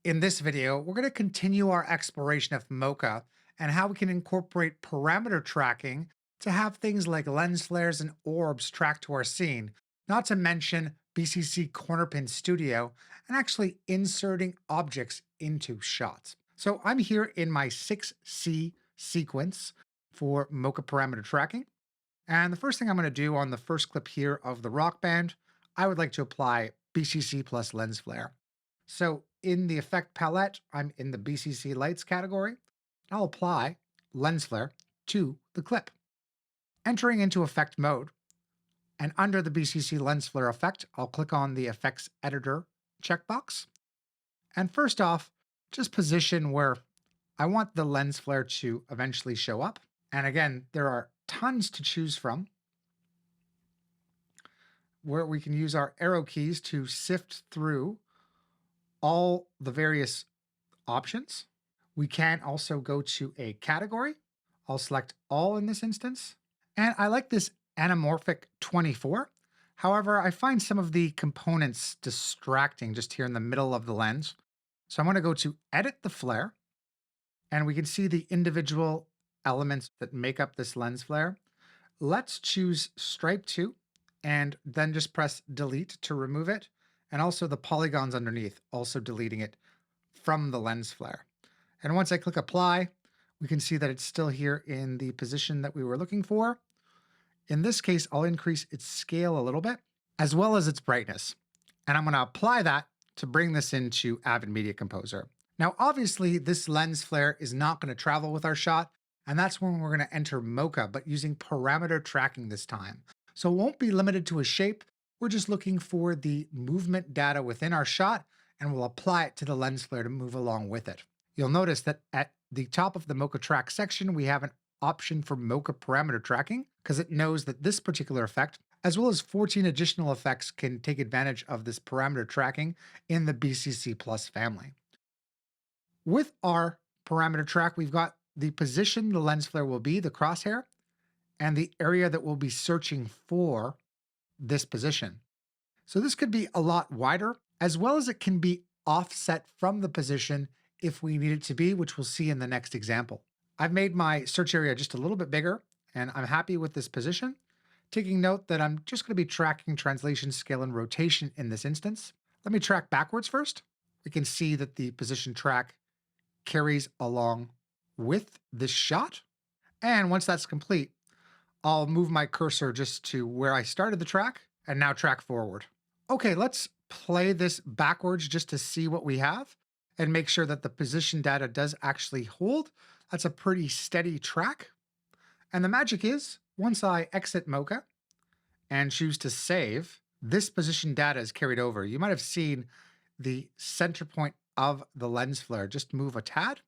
In this video, we're going to continue our exploration of Mocha and how we can incorporate parameter tracking to have things like lens flares and orbs tracked to our scene, not to mention BCC Corner Pin Studio and actually inserting objects into shots. So I'm here in my 6C sequence for Mocha parameter tracking. And the first thing I'm going to do on the first clip here of the rock band, I would like to apply BCC plus lens flare. So in the effect palette, I'm in the BCC lights category. I'll apply lens flare to the clip. Entering into effect mode, and under the BCC lens flare effect, I'll click on the effects editor checkbox. And first off, just position where I want the lens flare to eventually show up. And again, there are tons to choose from where we can use our arrow keys to sift through all the various options. We can also go to a category. I'll select all in this instance. And I like this anamorphic 24. However, I find some of the components distracting just here in the middle of the lens. So I'm going to go to edit the flare, and we can see the individual elements that make up this lens flare. Let's choose stripe 2 and then just press delete to remove it. And also the polygons underneath, also deleting it from the lens flare. And once I click apply, we can see that it's still here in the position that we were looking for. In this case, I'll increase its scale a little bit, as well as its brightness. And I'm going to apply that to bring this into Avid Media Composer. Now, obviously, this lens flare is not going to travel with our shot, and that's when we're going to enter Mocha, but using parameter tracking this time. So it won't be limited to a shape. We're just looking for the movement data within our shot, and we'll apply it to the lens flare to move along with it. You'll notice that at the top of the Mocha track section, we have an option for Mocha parameter tracking because it knows that this particular effect, as well as 14 additional effects, can take advantage of this parameter tracking in the BCC Plus family. With our parameter track, we've got the position the lens flare will be, the crosshair, and the area that we'll be searching for this position. So this could be a lot wider, as well as it can be offset from the position if we need it to be, which we'll see in the next example. I've made my search area just a little bit bigger, and I'm happy with this position. Taking note that I'm just going to be tracking translation, scale, and rotation in this instance. Let me track backwards first. We can see that the position track carries along with this shot. And once that's complete, I'll move my cursor just to where I started the track and now track forward. Okay, let's play this backwards just to see what we have and make sure that the position data does actually hold. That's a pretty steady track. And the magic is, once I exit Mocha and choose to save, this position data is carried over. You might have seen the center point of the lens flare just move a tad.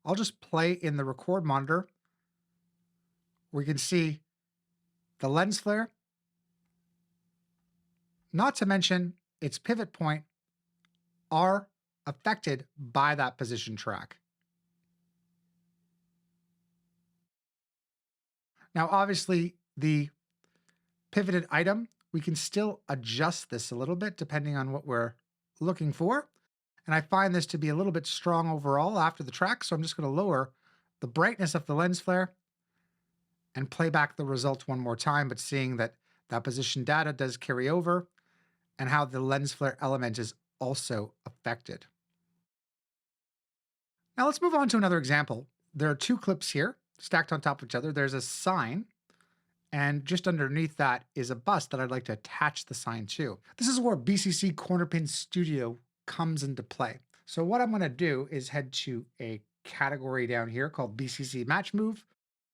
I'll just play in the record monitor. We can see the lens flare, not to mention its pivot point, are affected by that position track. Now, obviously, the pivoted item, we can still adjust this a little bit depending on what we're looking for. And I find this to be a little bit strong overall after the track, so I'm just going to lower the brightness of the lens flare and play back the result one more time, but seeing that that position data does carry over and how the lens flare element is also affected. Now let's move on to another example. There are two clips here stacked on top of each other. There's a sign, and just underneath that is a bus that I'd like to attach the sign to. This is where BCC Corner Pin Studio comes into play. So what I'm going to do is head to a category down here called BCC Match Move,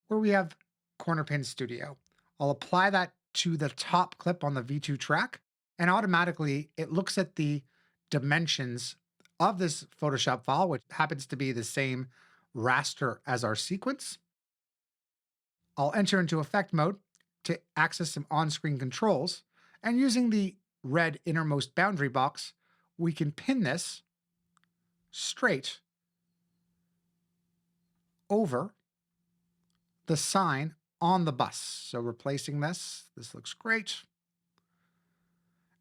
where we have Corner Pin Studio. I'll apply that to the top clip on the V2 track, and automatically it looks at the dimensions of this Photoshop file, which happens to be the same raster as our sequence. I'll enter into effect mode to access some on-screen controls, and using the red innermost boundary box, we can pin this straight over the sign on the bus. So replacing this looks great.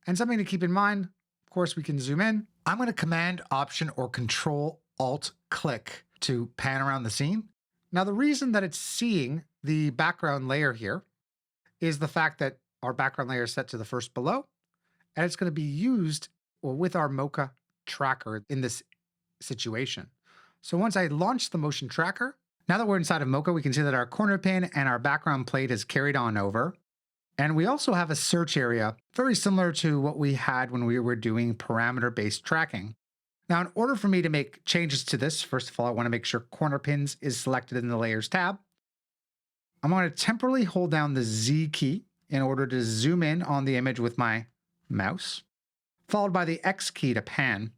And something to keep in mind, of course, we can zoom in. I'm going to Command, Option, or Control, Alt, click to pan around the scene. Now, the reason that it's seeing the background layer here is the fact that our background layer is set to the first below, and it's going to be used with our Mocha tracker in this situation. So once I launch the motion tracker, now that we're inside of Mocha, we can see that our corner pin and our background plate is carried on over. And we also have a search area, very similar to what we had when we were doing parameter-based tracking. Now, in order for me to make changes to this, first of all, I want to make sure corner pins is selected in the Layers tab. I'm going to temporarily hold down the Z key in order to zoom in on the image with my mouse, followed by the X key to pan.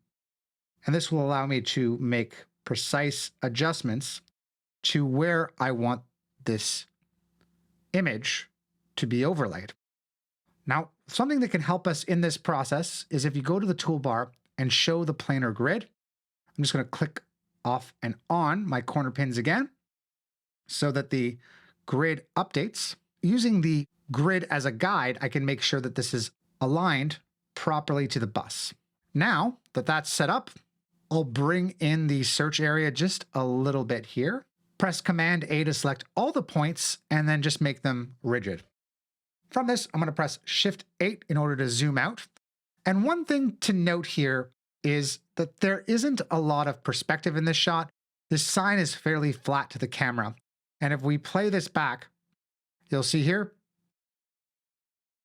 And this will allow me to make precise adjustments to where I want this image to be overlaid. Now, something that can help us in this process is if you go to the toolbar and show the planar grid, I'm just going to click off and on my corner pins again so that the grid updates. Using the grid as a guide, I can make sure that this is aligned properly to the bus. Now that that's set up, I'll bring in the search area just a little bit here. Press Command A to select all the points and then just make them rigid. From this, I'm going to press Shift 8 in order to zoom out. And one thing to note here is that there isn't a lot of perspective in this shot. This sign is fairly flat to the camera. And if we play this back, you'll see here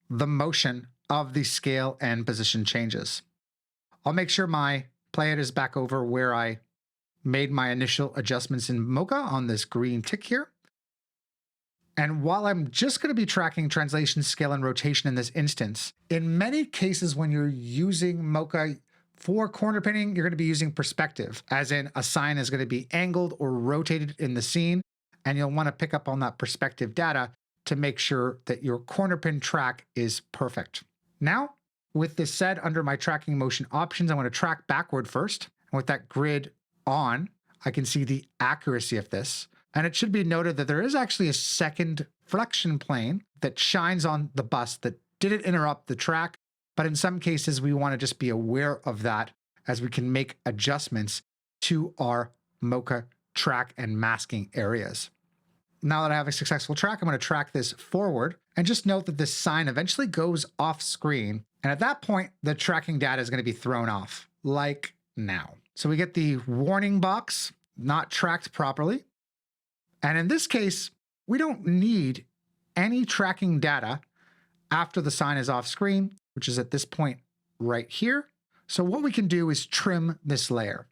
the motion of the scale and position changes. I'll make sure my play is back over where I made my initial adjustments in Mocha on this green tick here. And while I'm just going to be tracking translation, scale, and rotation in this instance, in many cases when you're using Mocha for corner pinning, you're going to be using perspective, as in a sign is going to be angled or rotated in the scene, and you'll want to pick up on that perspective data to make sure that your corner pin track is perfect. Now, with this said, under my tracking motion options, I want to track backward first. And with that grid on, I can see the accuracy of this. And it should be noted that there is actually a second flexion plane that shines on the bus that didn't interrupt the track. But in some cases, we want to just be aware of that as we can make adjustments to our Mocha track and masking areas. Now that I have a successful track, I'm going to track this forward and just note that this sign eventually goes off screen. And at that point, the tracking data is going to be thrown off, like now. So we get the warning box, not tracked properly. And in this case, we don't need any tracking data after the sign is off screen, which is at this point right here. So what we can do is trim this layer.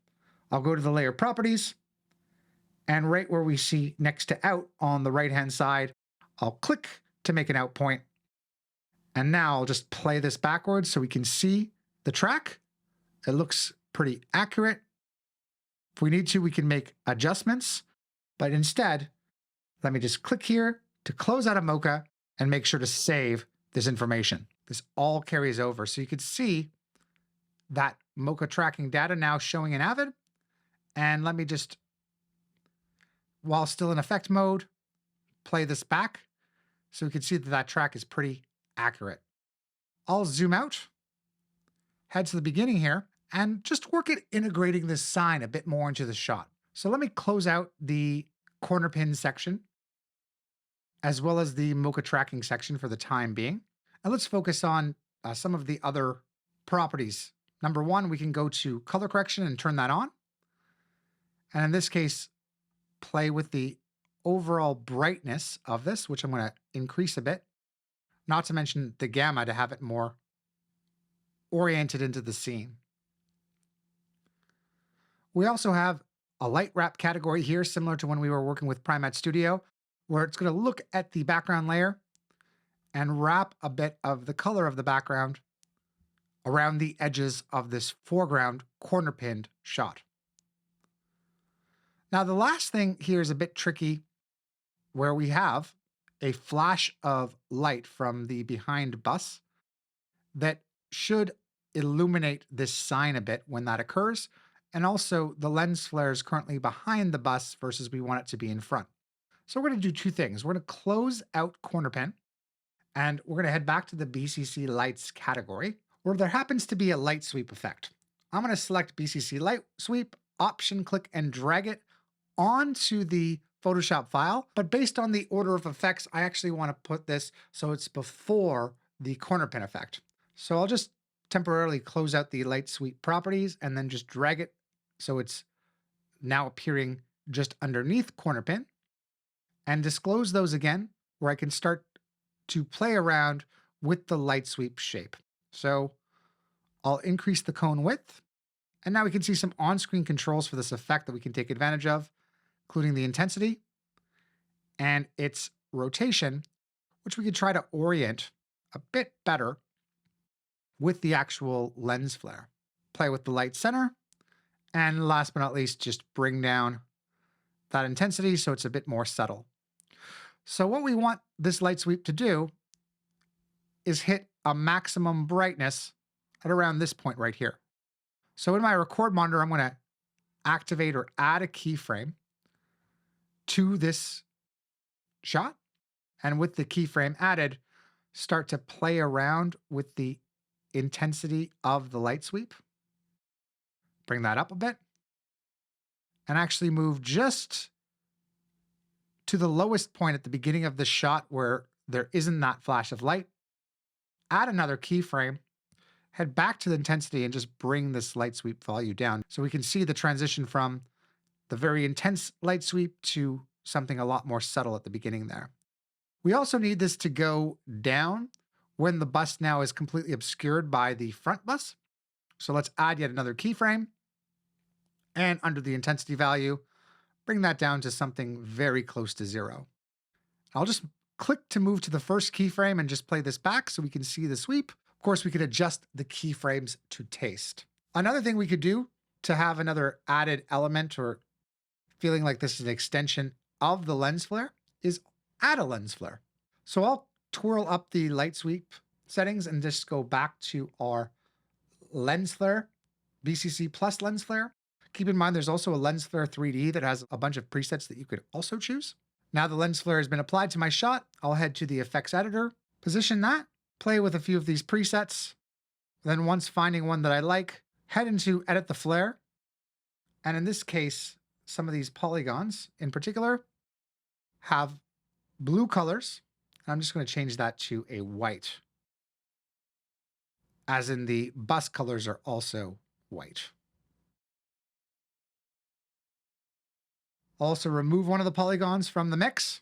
I'll go to the layer properties, and right where we see next to out on the right-hand side, I'll click to make an out point. And now I'll just play this backwards so we can see the track. It looks pretty accurate. If we need to, we can make adjustments. But instead, let me just click here to close out of Mocha and make sure to save this information. This all carries over. So you can see that Mocha tracking data now showing in Avid. And let me just, while still in effect mode, play this back so we can see that that track is pretty accurate. I'll zoom out, head to the beginning here, and just work at integrating this sign a bit more into the shot. So let me close out the corner pin section, as well as the Mocha tracking section for the time being. And let's focus on some of the other properties. Number one, we can go to color correction and turn that on. And in this case, play with the overall brightness of this, which I'm going to increase a bit, not to mention the gamma to have it more oriented into the scene. We also have a light wrap category here, similar to when we were working with Primat Studio, where it's going to look at the background layer and wrap a bit of the color of the background around the edges of this foreground corner pinned shot. Now, the last thing here is a bit tricky, where we have a flash of light from the behind bus that should illuminate this sign a bit when that occurs. And also the lens flare is currently behind the bus versus we want it to be in front. So we're going to do two things. We're going to close out corner pin, and we're going to head back to the BCC lights category, where there happens to be a light sweep effect. I'm going to select BCC Light Sweep, Option click and drag it onto the Photoshop file, but based on the order of effects, I actually want to put this so it's before the corner pin effect. So I'll just temporarily close out the light sweep properties and then just drag it so it's now appearing just underneath corner pin, and disclose those again where I can start to play around with the light sweep shape. So I'll increase the cone width, and now we can see some on-screen controls for this effect that we can take advantage of, including the intensity and its rotation, which we could try to orient a bit better with the actual lens flare. Play with the light center, and last but not least, just bring down that intensity so it's a bit more subtle. So what we want this light sweep to do is hit a maximum brightness at around this point right here. So in my record monitor, I'm going to activate or add a keyframe to this shot. And with the keyframe added, start to play around with the intensity of the light sweep. Bring that up a bit. And actually move just to the lowest point at the beginning of the shot where there isn't that flash of light. Add another keyframe, head back to the intensity and just bring this light sweep value down so we can see the transition from the very intense light sweep to something a lot more subtle at the beginning there. We also need this to go down when the bus now is completely obscured by the front bus. So let's add yet another keyframe, and under the intensity value, bring that down to something very close to 0. I'll just click to move to the first keyframe and just play this back so we can see the sweep. Of course, we could adjust the keyframes to taste. Another thing we could do to have another added element or feeling like this is an extension of the lens flare is add a lens flare. So I'll twirl up the light sweep settings and just go back to our lens flare, BCC plus lens flare. Keep in mind, there's also a lens flare 3D that has a bunch of presets that you could also choose. Now the lens flare has been applied to my shot, I'll head to the effects editor, position that, play with a few of these presets. Then once finding one that I like, head into edit the flare. And in this case, some of these polygons in particular have blue colors. I'm just going to change that to a white, as in the bus colors are also white. Also remove one of the polygons from the mix.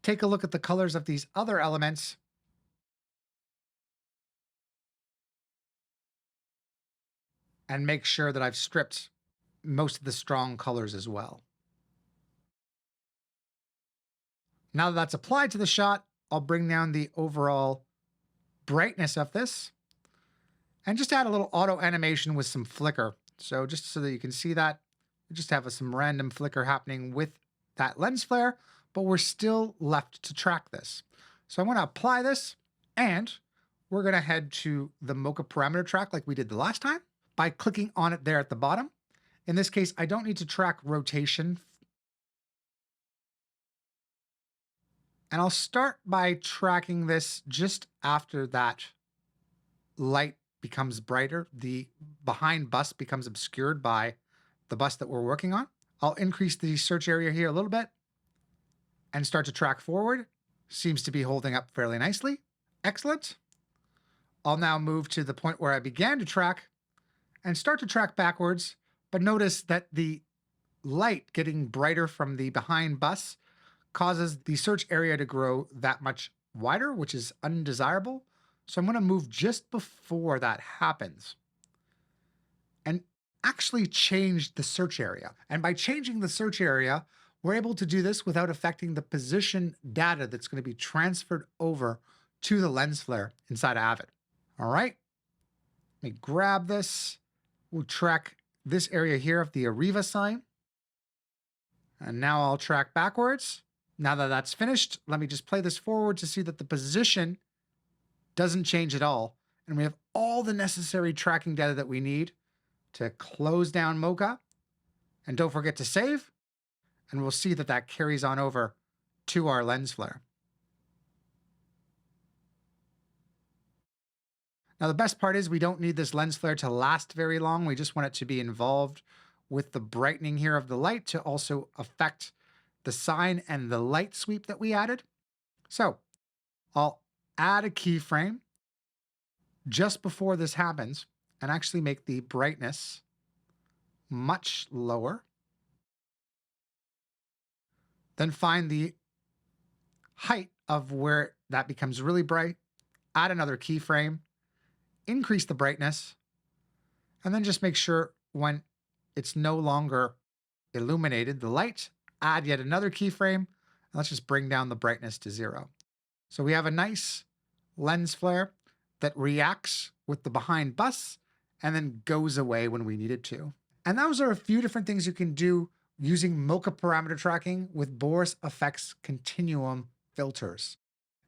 Take a look at the colors of these other elements. And make sure that I've stripped most of the strong colors as well. Now that that's applied to the shot, I'll bring down the overall brightness of this and just add a little auto animation with some flicker. So just so that you can see that, we just have some random flicker happening with that lens flare, but we're still left to track this. So I'm going to apply this, and we're going to head to the Mocha Parameter track like we did the last time by clicking on it there at the bottom. In this case, I don't need to track rotation. And I'll start by tracking this just after that light becomes brighter. The behind bus becomes obscured by the bus that we're working on. I'll increase the search area here a little bit and start to track forward. Seems to be holding up fairly nicely. Excellent. I'll now move to the point where I began to track and start to track backwards, but notice that the light getting brighter from the behind bus causes the search area to grow that much wider, which is undesirable. So I'm going to move just before that happens and actually change the search area. And by changing the search area, we're able to do this without affecting the position data that's going to be transferred over to the lens flare inside of Avid. All right, let me grab this. We'll track this area here of the Arriva sign. And now I'll track backwards. Now that that's finished, let me just play this forward to see that the position doesn't change at all. And we have all the necessary tracking data that we need to close down Mocha. And don't forget to save. And we'll see that that carries on over to our lens flare. Now, the best part is we don't need this lens flare to last very long. We just want it to be involved with the brightening here of the light to also affect the sign and the light sweep that we added. So I'll add a keyframe just before this happens and actually make the brightness much lower. Then find the height of where that becomes really bright, add another keyframe, increase the brightness, and then just make sure when it's no longer illuminated, the light, add yet another keyframe, and let's just bring down the brightness to 0. So we have a nice lens flare that reacts with the behind bus and then goes away when we need it to. And those are a few different things you can do using Mocha parameter tracking with Boris FX Continuum filters.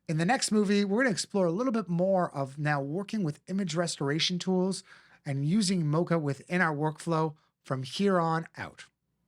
In the next movie, we're going to explore a little bit more of now working with image restoration tools and using Mocha within our workflow from here on out.